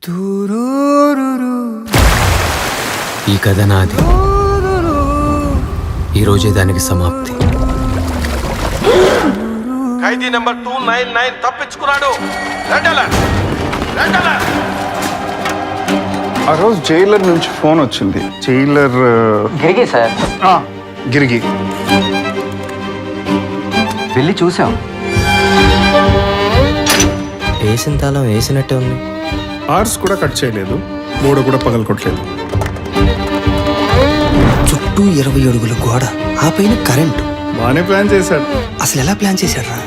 ఈ కథ నాది. ఈరోజే దానికి సమాప్తి. ఖైదీ నెంబర్ 299 తప్పించుకున్నాడు. ఆ రోజు జైలర్ నుంచి ఫోన్ వచ్చింది. జైలర్ గిరిగి సార్, గిరిగి వెళ్ళి చూసాం. వేసిన తాళం వేసినట్టే ఉంది. ఆర్స్ కూడా కట్ చేయలేదు, గోడ కూడా పగలకొట్టలేదు. చుట్టూ 20 అడుగుల గోడ, ఆ పైన కరెంటు. బాగానే ప్లాన్ చేశాడు. అసలు ఎలా ప్లాన్ చేశాడ్రా?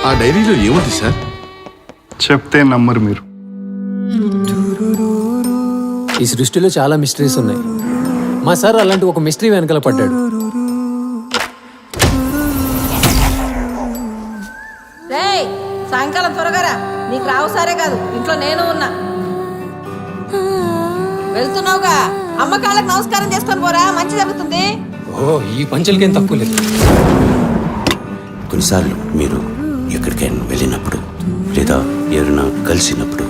ఆ డైరీలో ఏముంది సార్? చెప్తే నమ్మరు మీరు. ఈ సృష్టిలో చాలా మిస్టరీస్ ఉన్నాయి. మా సార్ అలాంటి ఒక మిస్టరీ వెనకాల పడ్డాడు. రేయ్, సాయంకాలం త్వరగా రా. నీకు రావు సారే కాదు, ఇంట్లో నేను ఉన్నా. వెళ్తున్నావుగా, అమ్మ కాళ్ళకి నమస్కారం చేసుకొని పోరా, మంచి జరుగుతుంది. ఓ, ఈ పంచలకేం తక్కువ లేదు. కొన్నిసార్లు మీరు ఎక్కడికైనా వెళ్ళినప్పుడు లేదా ఎవరైనా కలిసినప్పుడు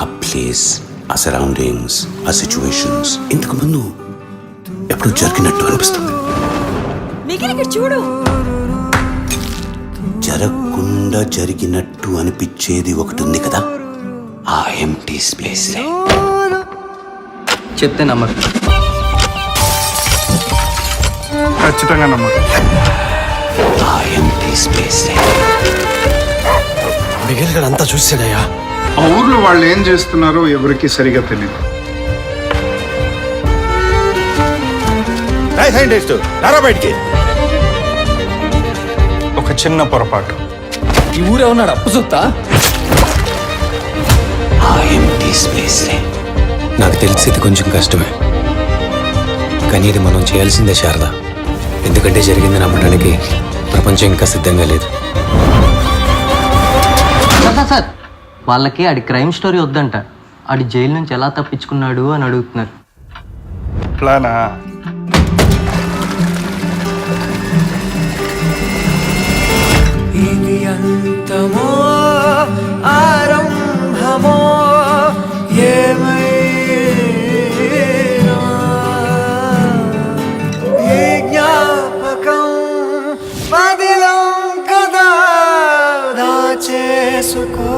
ఆ ప్లేస్, ఆ సరౌండింగ్స్, ఆ సిచ్యువేషన్స్ ఇంతకు ముందు ఎప్పుడు జరిగినట్టు అనిపిస్తుంది. ఇక్కడ చూడు, జరగకుండా జరిగినట్టు అనిపించేది ఒకటి ఉంది కదా, ఆ ఎంప్టీ ప్లేస్. చెప్తే నమ్మరు. ఖచ్చితంగా నమ్మరు. ఆ ఎంప్టీ ప్లేస్ మిగిలిన అంతా చూసాడయ్యా. ఆ ఊర్లో వాళ్ళు ఏం చేస్తున్నారో ఎవరికి సరిగా తెలియదు. బయటికి ఒక చిన్న పొరపాటు. ఈ ఊరే ఉన్నాడు అప్పు సొత్తా. ఆ ఎంప్టీ ప్లేస్. నాకు తెలిసేది కొంచెం కష్టమే, కానీ ఇది మనం చేయాల్సిందే శారద. ఎందుకంటే జరిగింది నమ్మడానికి ప్రపంచం ఇంకా సిద్ధంగా లేదు. సార్, వాళ్ళకి ఆడి క్రైమ్ స్టోరీ వద్దంట. ఆడి జైలు నుంచి ఎలా తప్పించుకున్నాడు అని అడుగుతున్నారు. ప్లానా? ఇది అంతమో ఆరంభమో ఏమైనా ఈ జ్ఞాపకం పదిలం కదా దాచేసుకో.